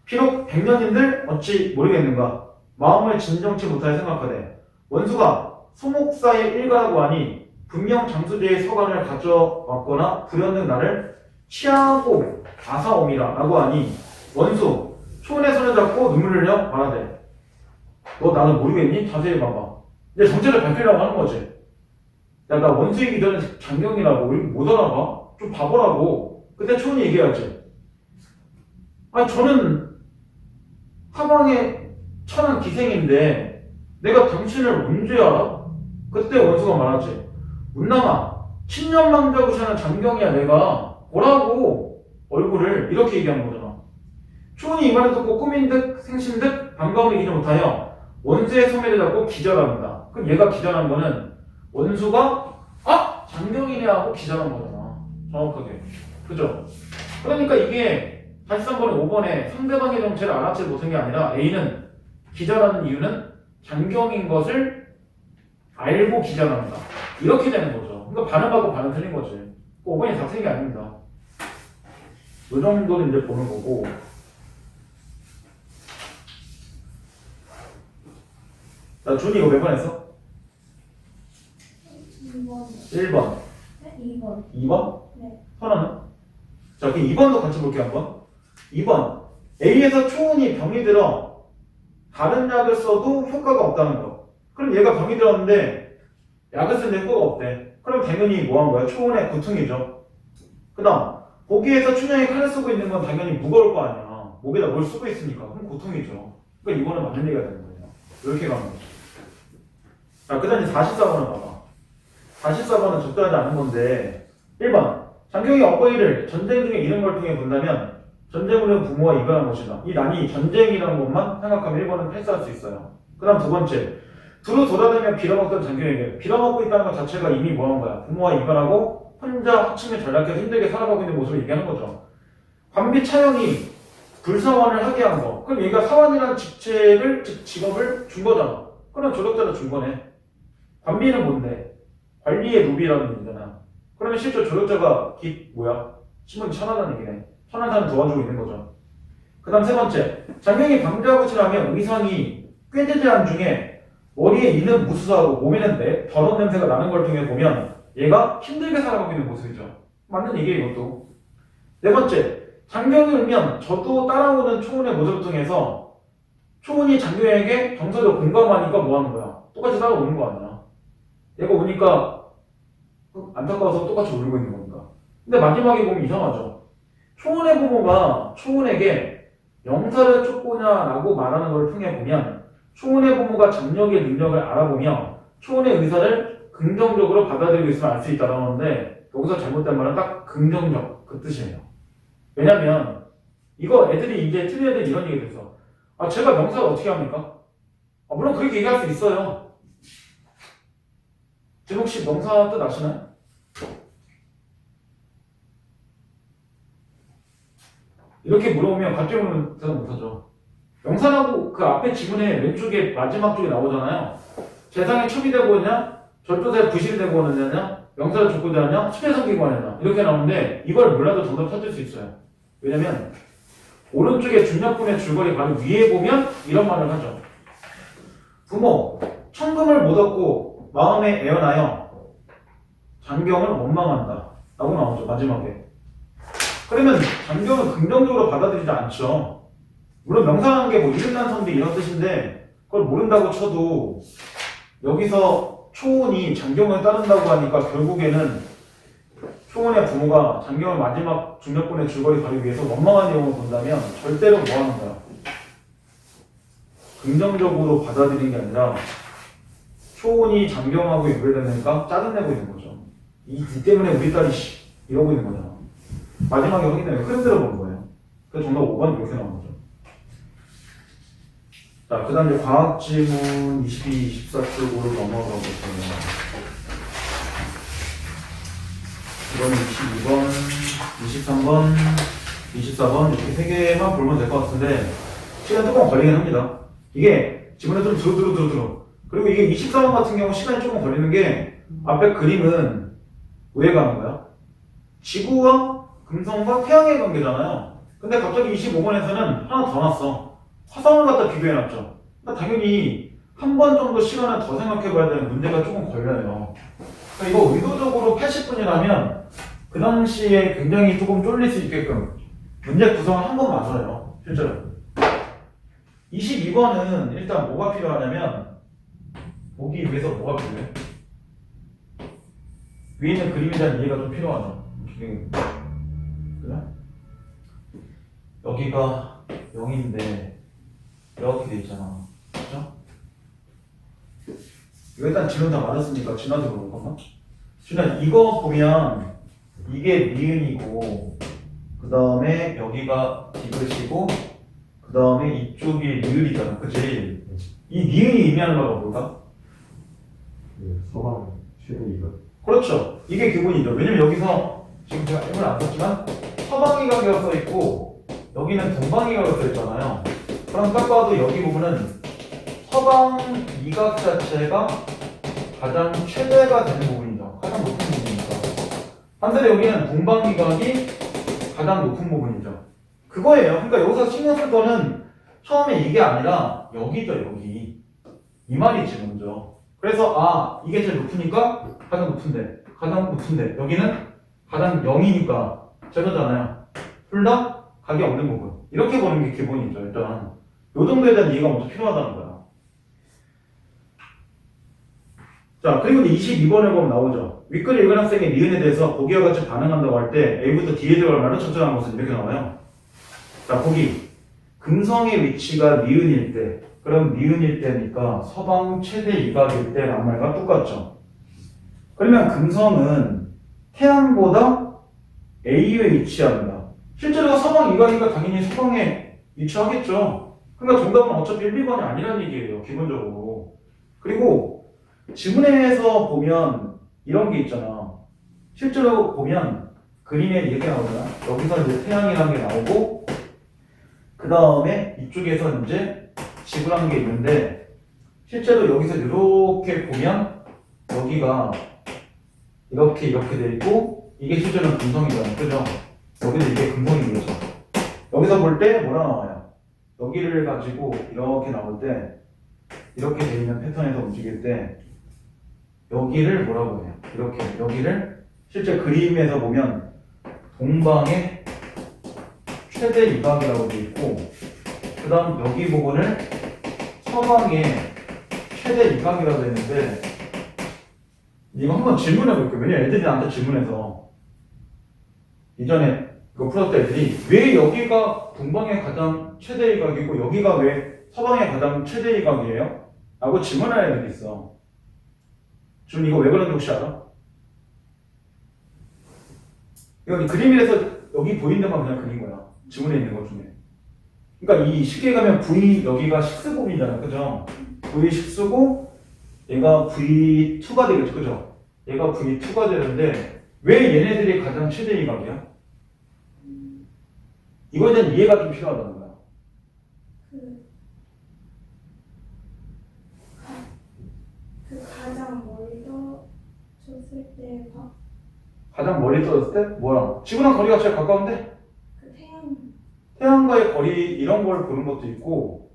비록 백년인들 어찌 모르겠는가 마음을 진정치 못하여 생각하되 원수가 소목사의 일가라고 하니 분명 장수제의 서관을 가져왔거나 불현등 나를 취하고 아사옴이라 라고 하니 원수 초원의 손을 잡고 눈물을 흘려 말하되 너 나는 모르겠니? 자세히 봐봐. 내 정체를 밝히려고 하는 거지. 야, 나 원수이기 전에 장경이라고 우리 못 알아봐? 좀 바보라고. 그때 초원이 얘기하지. 아니 저는 사방에 천한 기생인데 내가 당신을 언제 알아? 그때 원수가 말하지. 운남아 친년망자구시하는 장경이야 내가 뭐라고 얼굴을 이렇게 얘기하는 거잖아. 초원이 이 말을 듣고 꾸민 듯 생신 듯 반가움을 이기지 못하여 원수의 소매를 잡고 기절합니다. 그럼 얘가 기절한 거는 원수가 장경이네 하고 기절한 거잖아. 정확하게. 그죠? 그러니까 이게 43번에 5번에 상대방의 정체를 알아채지 못한 게 아니라 A는 기절하는 이유는 장경인 것을 알고 기절합니다. 이렇게 되는 거죠. 그러니까 반응하고 반응 틀린 거지. 5번이 다 틀린 게 아닙니다. 이 정도는 이제 보는 거고. 자, 준이 이거 몇 번 했어? 2번. 1번. 네? 2번. 2번? 네. 선언은? 자, 그럼 2번도 같이 볼게요, 한번. 2번. A에서 초원이 병이 들어 다른 약을 써도 효과가 없다는 거. 그럼 얘가 병이 들었는데 약을 쓰는데 효과가 없대. 그럼 당연히 뭐 한 거야? 초원의 고통이죠. 그 다음, 거기에서 춘향이 칼을 쓰고 있는 건 당연히 무거울 거 아니야. 목에다 뭘 쓰고 있으니까. 그럼 고통이죠. 그러니까 이거는 맞는 얘기가 되는 거예요. 이렇게 가는 거죠. 자, 그 다음 이제 44번을 봐봐. 44번은 적절하지 않은 건데 1번 장경이 어버이를 전쟁 중에 잃은 걸 통해 본다면 전쟁으로 부모와 이별한 것이다. 이 난이 전쟁이라는 것만 생각하면 1번은 패스할 수 있어요. 그 다음 두 번째 두루 돌아다니며 빌어먹던 장경에게 빌어먹고 있다는 것 자체가 이미 뭐한 거야? 부모와 이별하고 혼자 하층에 전락해서 힘들게 살아가고 있는 모습을 얘기하는 거죠. 관비 차영이 불사원을 하게 한 거. 그럼 얘가 사원이라는 직책을 즉 직업을 준 거잖아. 그럼 조력자를 준 거네. 관비는 뭔데? 관리의 노비라는 얘기잖아. 그러면 실제 조력자가 뭐야? 신분이 천하다는 얘기네. 천한 사람 도와주고 있는 거죠. 그 다음 세 번째. 장경이 방자구치라면 의상이 꾀대대한 중에 머리에 이는 무수하고 몸에는 더러운 냄새가 나는 걸 통해 보면 얘가 힘들게 살아가고 있는 모습이죠. 맞는 얘기예요, 이것도. 네 번째. 장경이 울면 저도 따라오는 초원의 모습을 통해서 초원이 장경에게 정서적으로 공감하니까 뭐 하는 거야? 똑같이 따라오는 거 아니야. 얘가 오니까 안타까워서 똑같이 울고 있는 겁니다. 근데 마지막에 보면 이상하죠. 초원의 부모가 초원에게 영사를 쫓고냐라고 말하는 걸 통해 보면 초은의 부모가 장력의 능력을 알아보며 초은의 의사를 긍정적으로 받아들이고 있으면 알 수 있다라는 건데 여기서 잘못된 말은 딱 긍정적 그 뜻이에요. 왜냐면 이거 애들이 이제 틀린 애들이 이런 얘기를 했어. 아 제가 명사를 어떻게 합니까? 물론 그렇게 얘기할 수 있어요. 지금 혹시 명사 뜻 아시나요? 이렇게 물어보면 갑자기 보면 대답 못하죠. 명사라고 그 앞에 지문에 왼쪽에 마지막 쪽에 나오잖아요. 재상에 첩이 되고 있냐? 절도사에 부실이 되고 있느냐? 명사를 줬고 대하냐? 첩에 섬기고 하느냐? 이렇게 나오는데 이걸 몰라도 정답 찾을 수 있어요. 왜냐면 오른쪽에 중력분의 줄거리 바로 위에 보면 이런 말을 하죠. 부모, 천금을 못 얻고 마음에 애원하여 장경을 원망한다 라고 나오죠. 마지막에. 그러면 장경을 긍정적으로 받아들이지 않죠. 물론 명사라는 게 뭐 이름난 선비 이런 뜻인데 그걸 모른다고 쳐도 여기서 초은이 장경을 따른다고 하니까 결국에는 초은의 부모가 장경을 마지막 중력분의 줄거리 가기 위해서 원망한 내용을 본다면 절대로 뭐 하는 거야? 긍정적으로 받아들이는 게 아니라 초은이 장경하고 연결되니까 짜증내고 있는 거죠. 이 때문에 우리 딸이 이러고 있는 거잖아. 마지막에 확인되면 흐름대로 보는 거예요. 그래서 정답 5번 이렇게 나온 거죠. 자, 그 다음 이제 과학지문 22, 24쪽으로 넘어가 볼게요. 이거는 22번, 23번, 24번 이렇게 세 개만 보면 될 것 같은데 시간 조금 걸리긴 합니다. 이게 지문에 좀 두루두루 그리고 이게 24번 같은 경우 시간이 조금 걸리는 게 앞에 그림은 왜 가는 거야? 지구와 금성과 태양의 관계잖아요. 근데 갑자기 25번에서는 하나 더 놨어. 화성을 갖다 비교해놨죠. 그러니까 당연히 한 번 정도 시간을 더 생각해봐야 되는 문제가 조금 걸려요. 그러니까 이거 의도적으로 80분이라면 그 당시에 굉장히 조금 쫄릴 수 있게끔 문제 구성을 한 번 맞아요. 실제로. 22번은 일단 뭐가 필요하냐면 보기 위해서 뭐가 필요해? 위에 있는 그림에 대한 이해가 좀 필요하죠. 그래? 여기가 0인데 이렇게 돼 있잖아. 그죠? 이거 일단 지금 다 맞았으니까 지나도 그럴 건가? 준아 이거 보면 이게 니은이고 그 다음에 여기가 디귿이고 그 다음에 이쪽이 리을이잖아. 그치? 이 니은이 의미하는 바가 뭘까? 서방 최대이가 그렇죠. 이게 기본이죠. 왜냐면 여기서 지금 제가 M을 안 썼지만 서방이각이라고 써있고 여기는 동방이각이라고 써있잖아요. 그럼 딱 봐도 여기 부분은 서방 이각 자체가 가장 최대가 되는 부분이죠. 가장 높은 부분이니까. 반대로 여기는 동방이각이 가장 높은 부분이죠. 그거예요. 그러니까 여기서 신경 쓸 거는 처음에 이게 아니라 여기죠. 여기. 이 말이지 먼저. 그래서 이게 제일 높으니까 가장 높은데 여기는 가장 0이니까 제로잖아요. 둘 다 각이 없는 부분. 이렇게 보는 게 기본이죠. 일단 요 정도에 대한 이해가 먼저 필요하다는 거야. 자, 그리고 22번에 보면 나오죠. 윗글 읽은 학생의 니은에 대해서 보기와 같이 반응한다고 할 때 A부터 D에 들어갈 말은 적절한 것은 이렇게 나와요. 자, 보기. 금성의 위치가 니은일 때, 그럼 니은일 때니까 서방 최대 이각일 때란 말과 똑같죠. 그러면 금성은 태양보다 A에 위치합니다. 실제로 서방 이각이니까 당연히 서방에 위치하겠죠. 그러니까 정답은 어차피 1, 2번이 아니라는 얘기예요. 기본적으로. 그리고 지문에서 보면 이런 게 있잖아. 실제로 보면 그림에 이렇게 나오잖아. 여기서 이제 태양이라는 게 나오고 그 다음에 이쪽에서 이제 지구라는 게 있는데 실제로 여기서 이렇게 보면 여기가 이렇게 돼 있고 이게 실제로는 금성이잖아요. 그죠? 여기도 이게 금성이겠죠. 여기서 볼 때 뭐라 나와요? 여기를 가지고 이렇게 나올 때 이렇게 돼 있는 패턴에서 움직일 때 여기를 뭐라고 해요? 이렇게 여기를 실제 그림에서 보면 동방의 최대 이각이라고 돼 있고 그 다음 여기 부분을 서방의 최대 이각이라고 했는데 이거 한번 질문해 볼게요. 왜냐면 애들이 나한테 질문해서 이전에 이거 풀었을 때 애들이 왜 여기가 동방의 가장 최대 이각이고 여기가 왜 서방의 가장 최대 이각이에요? 라고 질문할 애들이 있어. 준 이거 왜 그런지 혹시 알아? 이건 그림이라서 여기 보이는 데만 그냥 그린 거야. 지문에 있는 것 중에. 그러니까 이 쉽게 가면 V 여기가 식스곱이잖아, 그죠? V 식스고 얘가 V2가 되겠죠, 그죠? 얘가 V2가 되는데 왜 얘네들이 가장 최대 이각이야? 이거에 대한 이해가 좀 필요하다는 거야. 그 가장 멀리 줬을 때 가장 멀리 떨어졌을 때 뭐야? 지구랑 거리가 제일 가까운데? 그 태양 태양과의 거리 이런 걸 보는 것도 있고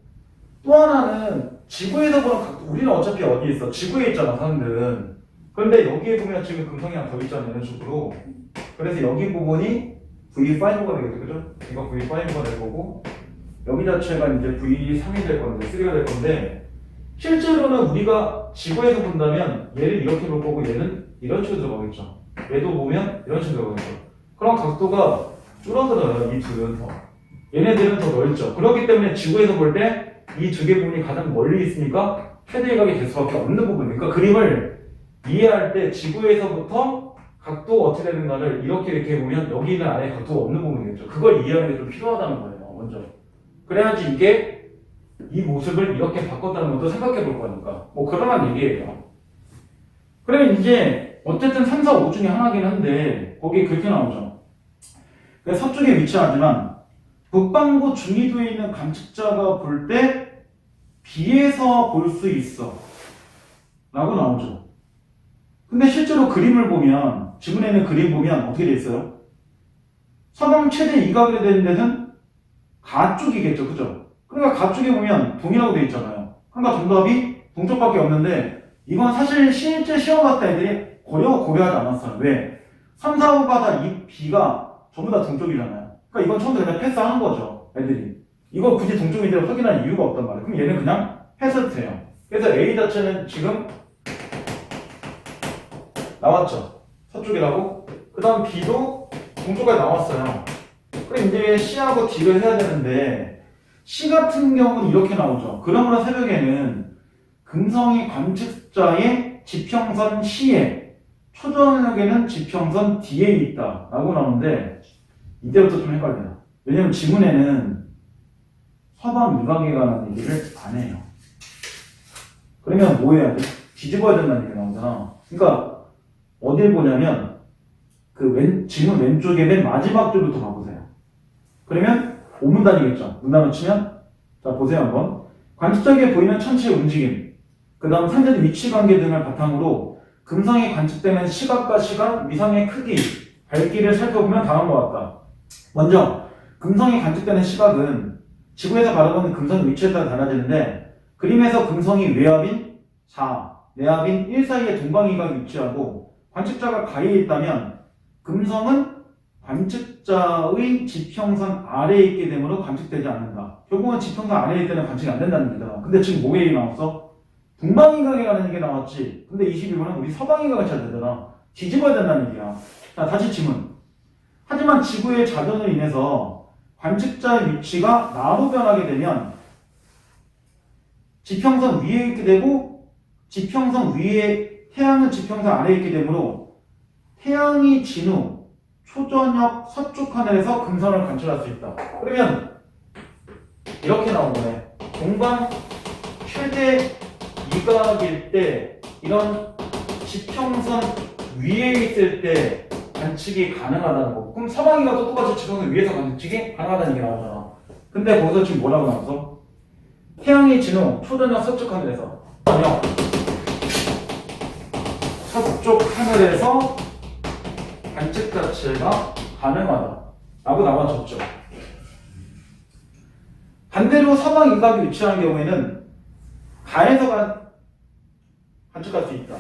또 하나는 지구에서 보는 각도 우리는 어차피 어디에 있어? 지구에 있잖아 사람들은. 그런데 여기에 보면 지금 금성이랑 더 있잖아 이런 식으로. 그래서 여기 부분이 V5가 되겠죠, 그죠? 이거 V5가 될 거고 여기 자체가 이제 V3이 될 건데 3가 될 건데 실제로는 우리가 지구에서 본다면 얘를 이렇게 볼 거고 얘는 이런 식으로 들어가겠죠. 얘도 보면 이런 식으로 들어가겠죠. 그럼 각도가 줄어들어요. 이 둘은 더. 얘네들은 더 넓죠. 그렇기 때문에 지구에서 볼 때 이 두 개 부분이 가장 멀리 있으니까 최대 이각이 될 수밖에 없는 부분이에요. 그러니까 그림을 이해할 때 지구에서부터 각도가 어떻게 되는가를 이렇게 보면 여기는 아예 각도가 없는 부분이겠죠. 그걸 이해하는 게 좀 필요하다는 거예요. 먼저. 그래야지 이게 이 모습을 이렇게 바꿨다는 것도 생각해 볼 거니까. 뭐 그러한 얘기예요. 그러면 이제 어쨌든 3, 4, 5 중에 하나긴 한데 거기에 그렇게 나오죠. 그래서 서쪽에 위치하지만 북반구 중위도에 있는 관측자가 볼 때 비에서 볼 수 있어 라고 나오죠. 근데 실제로 그림을 보면 지문에 있는 그림 보면 어떻게 돼 있어요? 서방 최대 이각이 되는 데는 가쪽이겠죠, 그죠? 그러니까 가쪽에 보면 동이라고 돼 있잖아요. 그러니까 정답이 동쪽밖에 없는데 이건 사실 실제 시험 봤을 때 애들이 고려하지 않았어요. 왜? 3, 4, 5가 다 이 B가 전부 다 동쪽이잖아요. 그러니까 이건 처음부터 그냥 패스하는 거죠, 애들이. 이거 굳이 동쪽인데 확인할 이유가 없단 말이에요. 그럼 얘는 그냥 패스 돼요. 그래서 A 자체는 지금 나왔죠. 서쪽이라고. 그 다음 B도 동쪽까지 나왔어요. 그럼 이제 C하고 D를 해야 되는데 C 같은 경우는 이렇게 나오죠. 그러므로 새벽에는 금성이 관측자의 지평선 C에 초저녁에는 지평선 D에 있다 라고 나오는데 이때부터 좀 헷갈려요. 왜냐면 지문에는 서방 유곽에 관한 얘기를 안 해요. 그러면 뭐 해야 돼? 뒤집어야 된다는 얘기가 나오잖아. 그러니까 어딜 보냐면 그 지문 왼쪽에 맨 마지막 줄부터 봐보세요. 그러면 오문단이겠죠. 문단을 치면 자 보세요 한번. 관측자에게 보이는 천체의 움직임, 그 다음 산재 위치 관계 등을 바탕으로 금성이 관측되는 시각과 시간, 위상의 크기, 밝기를 살펴보면 다음과 같다. 먼저 금성이 관측되는 시각은 지구에서 바라보는 금성의 위치에 따라 달라지는데 그림에서 금성이 외압인 4, 내압인 1 사이에 동방이각이 위치하고 관측자가 가까이에 있다면 금성은 관측자의 지평선 아래에 있게 되므로 관측되지 않는다. 결국은 지평선 아래에 있을 때는 관측이 안 된다는 얘기잖아. 근데 지금 뭐가 얘기 나왔어? 동방이각에 가는 얘기 나왔지. 근데 22번은 우리 서방이각을 찾아야 되잖아. 뒤집어야 된다는 얘기야. 자, 다시 질문. 하지만 지구의 자전으로 인해서 관측자의 위치가 나로 변하게 되면 지평선 위에 있게 되고 지평선 위에 태양은 지평선 아래에 있게 되므로 태양이 진 후 초저녁 서쪽 하늘에서 금성을 관측할 수 있다. 그러면 이렇게 나온 거네. 동방 최대 이각일 때 이런 지평선 위에 있을 때 관측이 가능하다는 거. 그럼 서방이각도 똑같이 지평선 위에서 관측이 가능하다는 얘기 나오잖아. 근데 거기서 지금 뭐라고 나왔어? 태양이 진 후 초저녁 서쪽 하늘에서 저녁 서쪽 하늘에서 관측 자체가 가능하다 라고 나와줬죠. 반대로 서방 이각이 위치하는 경우에는 가에서 관측할 수 있다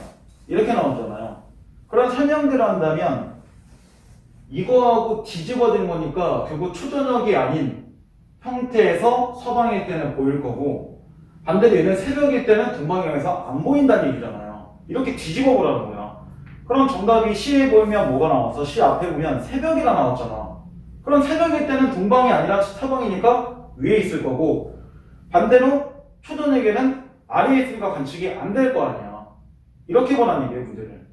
이렇게 나오잖아요. 그런 설명들을 한다면 이거하고 뒤집어진 거니까 결국 초저녁이 아닌 형태에서 서방일 때는 보일 거고 반대로 얘는 새벽일 때는 동방향에서 안 보인다는 얘기잖아요. 이렇게 뒤집어 보라는 거야. 그럼 정답이 C에 보면 뭐가 나왔어? C 앞에 보면 새벽이라 나왔잖아. 그럼 새벽일 때는 동방이 아니라 서방이니까 위에 있을 거고 반대로 초전에게는 아래에 있으니까 관측이 안 될 거 아니야. 이렇게 보라는 얘기예요, 문제를.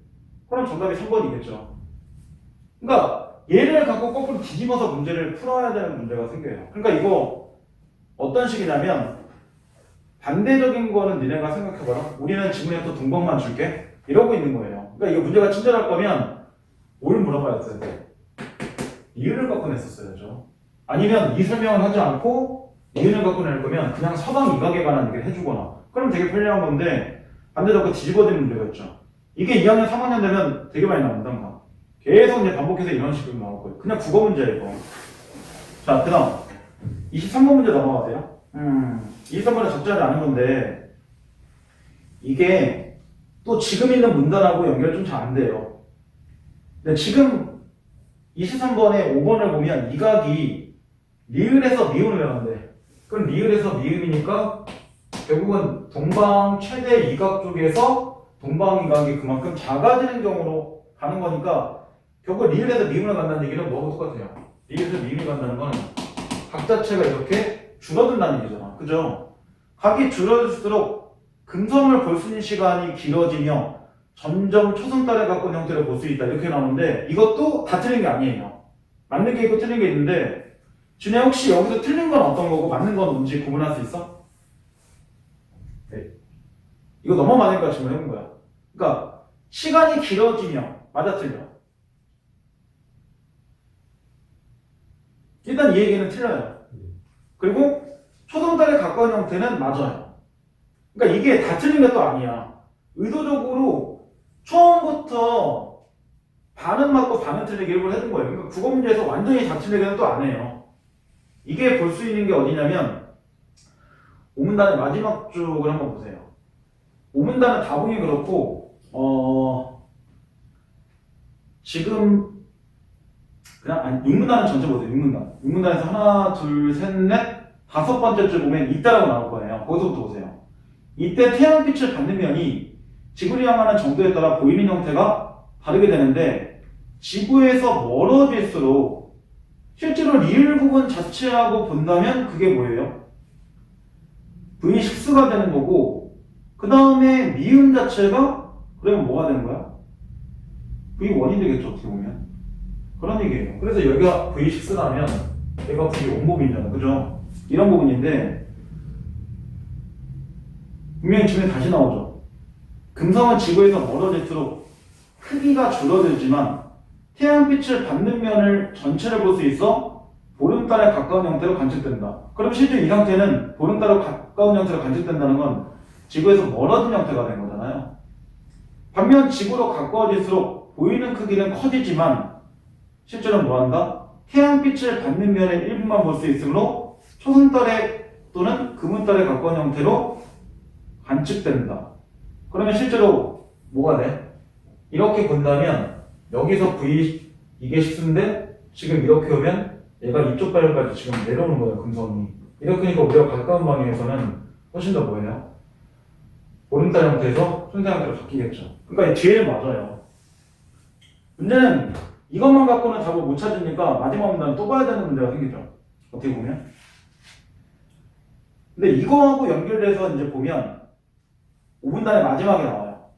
그럼 정답이 3번이겠죠. 그러니까 얘를 갖고 거꾸로 뒤집어서 문제를 풀어야 되는 문제가 생겨요. 그러니까 이거 어떤 식이냐면 반대적인 거는 니네가 생각해봐라. 우리는 지문에 또 동방만 줄게. 이러고 있는 거예요. 그러니까 이거 문제가 친절할 거면 뭘 물어봐야 돼? 이유를 갖고 냈었어야죠. 아니면 이 설명을 하지 않고 이유를 갖고 낼 거면 그냥 서방 이각에 관한 얘기를 해주거나 그럼 되게 편리한 건데 반대적으로 뒤집어진 문제가 있죠. 이게 2학년, 3학년 되면 되게 많이 나온다. 계속 이제 반복해서 이런 식으로 나올 거예요. 그냥 국어 문제예요, 이거. 자, 그 다음 23번 문제 넘어가세요. 23번은 적절하지 않은 건데 이게 또 지금 있는 문단하고 연결 좀 잘 안 돼요. 근데 지금 23번에 5번을 보면 이각이 리을에서 미음을 하는데 그럼 리을에서 미음이니까 결국은 동방 최대 이각 쪽에서 동방 이각이 그만큼 작아지는 경우로 가는 거니까 결국 리을에서 미음을 간다는 얘기는 뭐하고 똑같아요. 리을에서 미음이 간다는 건 각 자체가 이렇게 줄어든다는 얘기잖아. 그죠? 각이 줄어들수록 금성을 볼 수 있는 시간이 길어지며 점점 초승달의 가까운 형태를 볼 수 있다. 이렇게 나오는데 이것도 다 틀린 게 아니에요. 맞는 게 있고 틀린 게 있는데 준혜 혹시 여기서 틀린 건 어떤 거고 맞는 건 뭔지 구분할 수 있어? 네. 이거 너무 많으니까 질문해본 거야. 그러니까 시간이 길어지며 맞아 틀려. 일단 이 얘기는 틀려요. 그리고 초승달에 가까운 형태는 맞아요. 그러니까 이게 다 틀린 것도 아니야. 의도적으로 처음부터 반은 맞고 반은 틀리게 일부러 해준 거예요. 그러니까 국어 문제에서 완전히 다 틀리게는 또 안 해요. 이게 볼 수 있는 게 어디냐면 오문단의 마지막 쪽을 한번 보세요. 오문단은 다봉이 그렇고 지금 그냥 아니 6문단은 전체 보세요. 6문단에서 하나, 둘, 셋, 넷, 5번째 줄 보면 이따라고 나올 거예요. 거기서부터 보세요. 이때 태양빛을 받는 면이 지구를 향하는 정도에 따라 보이는 형태가 다르게 되는데 지구에서 멀어질수록 실제로 리을 부분 자체하고 본다면 그게 뭐예요? V6가 되는 거고 그 다음에 미음 자체가 그러면 뭐가 되는 거야? V1이 되겠죠. 어떻게 보면 그런 얘기예요. 그래서 여기가 V6라면 얘가 V1 부분이잖아. 그죠? 이런 부분인데 분명히 질문이 다시 나오죠. 금성은 지구에서 멀어질수록 크기가 줄어들지만 태양빛을 받는 면을 전체를 볼 수 있어 보름달에 가까운 형태로 관측된다. 그럼 실제 이 상태는 보름달에 가까운 형태로 관측된다는 건 지구에서 멀어진 형태가 된 거잖아요. 반면 지구로 가까워질수록 보이는 크기는 커지지만 실제로는 뭐한다? 태양빛을 받는 면의 일부만 볼 수 있으므로 초승달에 또는 금운달에 가까운 형태로 관측된다. 그러면 실제로 뭐가 돼? 이렇게 본다면 여기서 V 이게 식수인데 지금 이렇게 오면 얘가 이쪽 발까지 지금 내려오는 거예요. 금성이. 이렇게 하니까 우리가 가까운 방향에서는 훨씬 더 뭐예요? 보름달 형태에서 초승달 형태로 바뀌겠죠. 그러니까 뒤에는 맞아요. 문제는 이것만 갖고는 답을 못 찾으니까 마지막 문단은 또 봐야 되는 문제가 생기죠. 어떻게 보면. 근데 이거하고 연결돼서 이제 보면 5문단의 마지막에 나와요.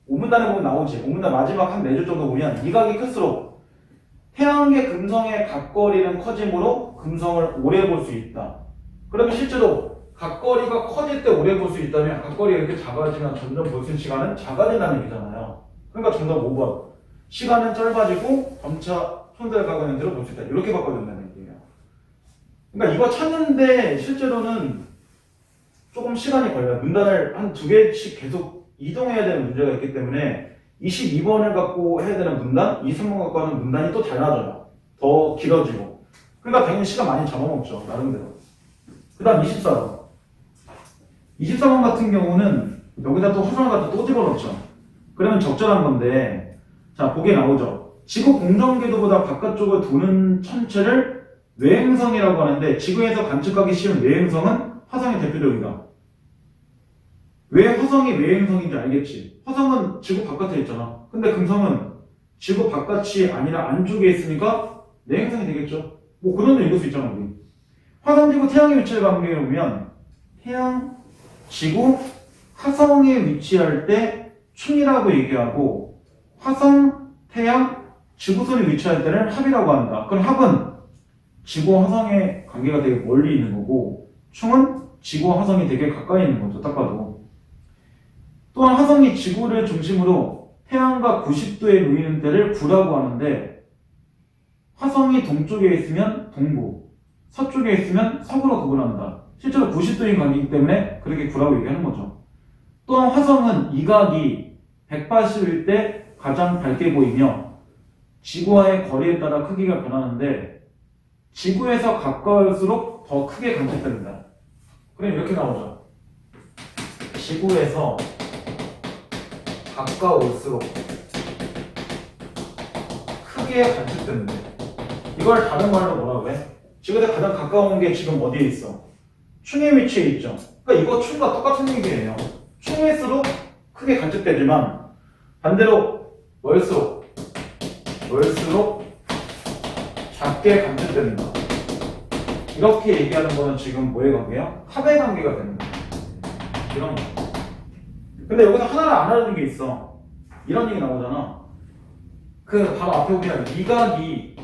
5문단에 보면 나오지. 5문단 마지막 한 4줄 정도 보면 이각이 클수록 태양계 금성의 각거리는 커지므로 금성을 오래 볼 수 있다. 그러면 실제로 각거리가 커질 때 오래 볼 수 있다면 각거리가 이렇게 작아지면 점점 볼 수 있는 시간은 작아진다는 얘기잖아요. 그러니까 정답 5번. 시간은 짧아지고 점차 손들 가까운 대로 볼 수 있다. 이렇게 바꿔준다는 얘기예요. 그러니까 이거 찾는데 실제로는 조금 시간이 걸려요. 문단을 한 2개씩 계속 이동해야 되는 문제가 있기 때문에 22번을 갖고 해야 되는 문단, 23번 갖고 하는 문단이 또 달라져요. 더 길어지고. 그러니까 당연히 시간 많이 잡아먹죠. 나름대로. 그 다음 24번. 24번 같은 경우는 여기다 또 화살을 갖다 또 집어넣죠. 그러면 적절한 건데 자, 보기에 나오죠. 지구 공전궤도보다 바깥쪽을 도는 천체를 외행성이라고 하는데 지구에서 관측하기 쉬운 외행성은 화성이 대표적이다. 왜 화성이 외행성인지 알겠지? 화성은 지구 바깥에 있잖아. 근데 금성은 지구 바깥이 아니라 안쪽에 있으니까 내행성이 되겠죠. 뭐 그런 거 읽을 수 있잖아. 우리. 화성, 지구, 태양의 위치를 관계해 보면 태양, 지구, 화성에 위치할 때 충이라고 얘기하고 화성, 태양, 지구선에 위치할 때는 합이라고 한다. 그럼 합은 지구와 화성의 관계가 되게 멀리 있는 거고 충은 지구와 화성이 되게 가까이 있는 거죠. 딱 봐도. 또한 화성이 지구를 중심으로 태양과 90도에 놓이는 때를 구라고 하는데 화성이 동쪽에 있으면 동부, 서쪽에 있으면 서구로 구분한다. 실제로 90도인 관계이기 때문에 그렇게 구라고 얘기하는 거죠. 또한 화성은 이각이 180일 때 가장 밝게 보이며 지구와의 거리에 따라 크기가 변하는데 지구에서 가까울수록 더 크게 간직된다. 그럼 이렇게 나오죠. 지구에서 가까울수록 크게 간직된다. 이걸 다른 말로 뭐라고 해? 지구에 가장 가까운 게 지금 어디에 있어? 충에 위치해 있죠. 그러니까 이거 충과 똑같은 얘기예요. 충일수록 크게 간직되지만 반대로 멀수록 작게 간직된다. 이렇게 얘기하는 거는 지금 뭐의 관계야? 합의 관계가 되는 거야. 이런 거. 근데 여기서 하나를 안 알아주는 게 있어. 이런 얘기 나오잖아. 그 바로 앞에 보면 이각이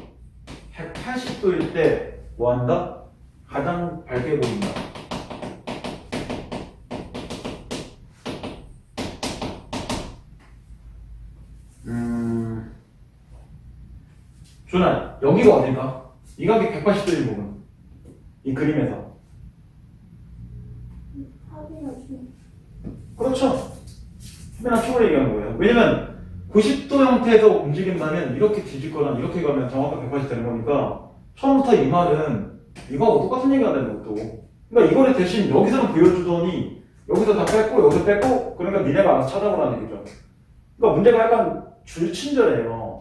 180도일 때 뭐 한다? 가장 밝게 보인다. 준아, 여기가 어딜까? 이각이 180도일 부분. 이 그림에서. 합이나 충. 그렇죠. 합이나 충을 얘기하는 거예요. 왜냐면 90도 형태에서 움직인다면 이렇게 뒤집거나 이렇게 가면 정확하게 180 되는 거니까 처음부터 이 말은 이거하고 똑같은 얘기가 되는 것도. 그러니까 이거를 대신 여기서는 보여주더니 여기서 다 뺐고 여기서 뺐고 그러니까 니네가 알아서 찾아보라는 얘기죠. 그러니까 문제가 약간 줄친절해요.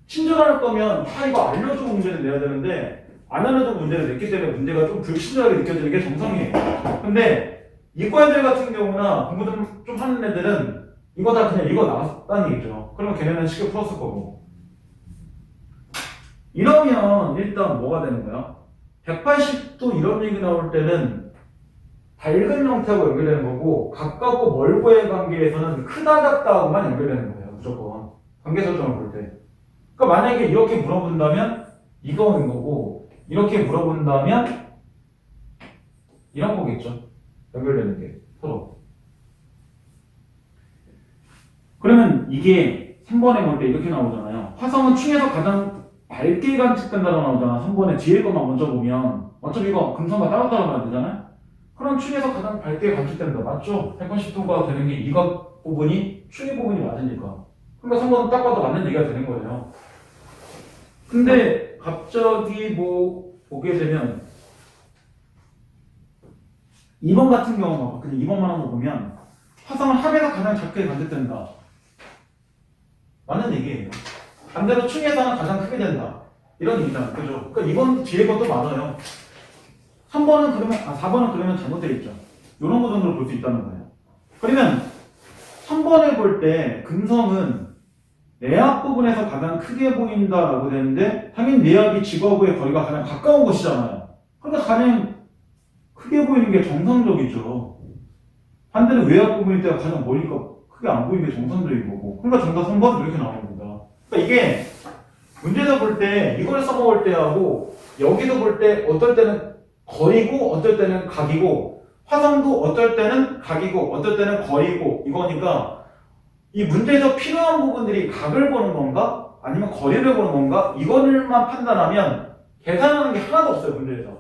친절할 거면 다 이거 알려주고 문제를 내야 되는데 안 알려주고 문제를 냈기 때문에 문제가 좀 불친절하게 느껴지는 게 정상이에요. 근데 이과 애들 같은 경우나 공부 좀 하는 애들은 이거 다 그냥 이거 나왔다는 얘기죠. 그러면 걔네는 쉽게 풀었을 거고. 이러면 일단 뭐가 되는 거야? 180도 이런 얘기 나올 때는 밝은 형태하고 연결되는 거고 가깝고 멀고의 관계에서는 크다 작다하고만 연결되는 거예요. 무조건. 관계설정을 볼 때. 그러니까 만약에 이렇게 물어본다면 이거인 거고 이렇게 물어본다면 이런 거겠죠. 연결되는 게 서로. 그러면 이게 3번에 볼 때 이렇게 나오잖아요. 화성은 충에서 가장 밝게 관측된다고 나오잖아. 3번에 뒤에 것만 먼저 보면 어차피 이거 금성과 따로따로 가야 되잖아요. 그럼 충에서 가장 밝게 관측된다. 맞죠? 180도가 되는 게 이것 부분이 충의 부분이 맞으니까. 그러니까 3번은 딱 봐도 맞는 얘기가 되는 거예요. 근데 갑자기 뭐 보게 되면 2번 같은 경우만 그냥 2번만 한번 보면 화성은 합에서 가장 작게 관측된다. 맞는 얘기예요. 반대로 충에서는 가장 크게 된다. 이런 얘기잖아요. 그죠? 그러니까 이번 뒤에 것도 맞아요. 3번은 그러면 4번은 그러면 잘못되어 있죠. 이런 거 정도로 볼 수 있다는 거예요. 그러면 3번에 볼 때 금성은 내압 부분에서 가장 크게 보인다라고 되는데 당연히 내압이 지구하고의 거리가 가장 가까운 곳이잖아요. 그러니까 가장 크게 보이는 게 정상적이죠. 반대로 외압 부분일 때가 가장 멀니까 크게 안 보이는 게 정상적인 거고. 그러니까 정답 3번은 이렇게 나오는 겁니다. 그러니까 이게 문제에서 볼 때 이걸 써먹을 때하고 여기서 볼 때 어떨 때는 거리고 어떨 때는 각이고 화성도 어떨 때는 각이고 어떨 때는 거리고 이거니까 이 문제에서 필요한 부분들이 각을 보는 건가? 아니면 거리를 보는 건가? 이거를만 판단하면 계산하는 게 하나도 없어요, 문제에서.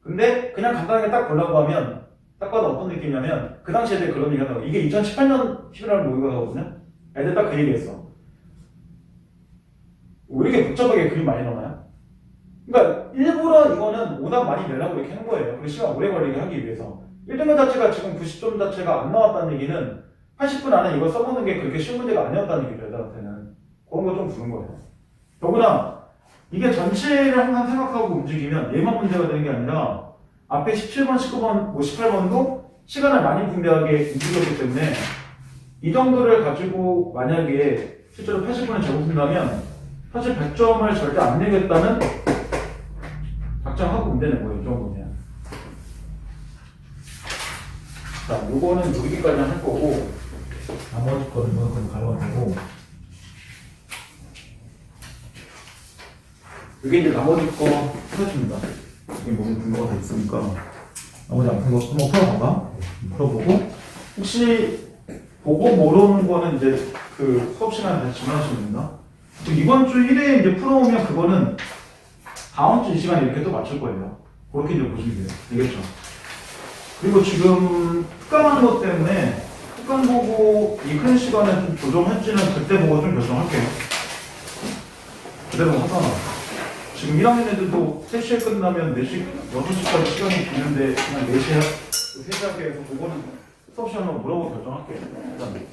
근데 그냥 간단하게 딱 보려고 하면 딱 봐도 어떤 느낌이냐면 그 당시에 애들 그런 얘기 하다가 이게 2018년 11월 모의고사거든요? 애들 딱 그 얘기 했어. 왜 이렇게 복잡하게 그림 많이 나와요? 그러니까 일부러 이거는 오답 많이 내려고 이렇게 하는 거예요. 그 시간 오래 걸리게 하기 위해서. 1등급 자체가 지금 90점 자체가 안 나왔다는 얘기는 80분 안에 이거 써보는 게 그렇게 쉬운 문제가 아니었다는 얘기죠, 애들한테는. 그런 거 좀 두는 거예요. 더구나 이게 전체를 항상 생각하고 움직이면 얘만 문제가 되는 게 아니라 앞에 17번, 19번, 58번도 시간을 많이 분배하게 움직였기 때문에 이 정도를 가지고 만약에 실제로 80분을 적어준다면 사실 100점을 절대 안 내겠다는 작정하고 문제는 거예요, 이 정도면. 자, 요거는 여기까지만 할 거고, 나머지 거는 그냥 가져가도 되고, 이게 이제 나머지 거 풀어줍니다. 이게 몸에 분모가 다 있으니까, 나머지 안 푼 거 한번 풀어봐봐. 풀어보고, 혹시 보고 모르는 거는 이제 그 수업 시간에 다시 질문하시면 됩니다. 지금 이번 주 1회 이제 풀어오면 그거는 다음 주 이 시간에 이렇게 또 맞출 거예요. 그렇게 이제 보시면 돼요. 되겠죠? 그리고 지금 특강하는 것 때문에 특강 보고 이 큰 시간에 좀 조정할지는 그때 보고 좀 결정할게요. 그때 보고 상관없어. 지금 1학년 애들도 3시에 끝나면 4시, 6시까지 시간이 비는데 그냥 4시에 3시 할게 해서 그거는 수업 시간으로 물어보고 결정할게요. 일단.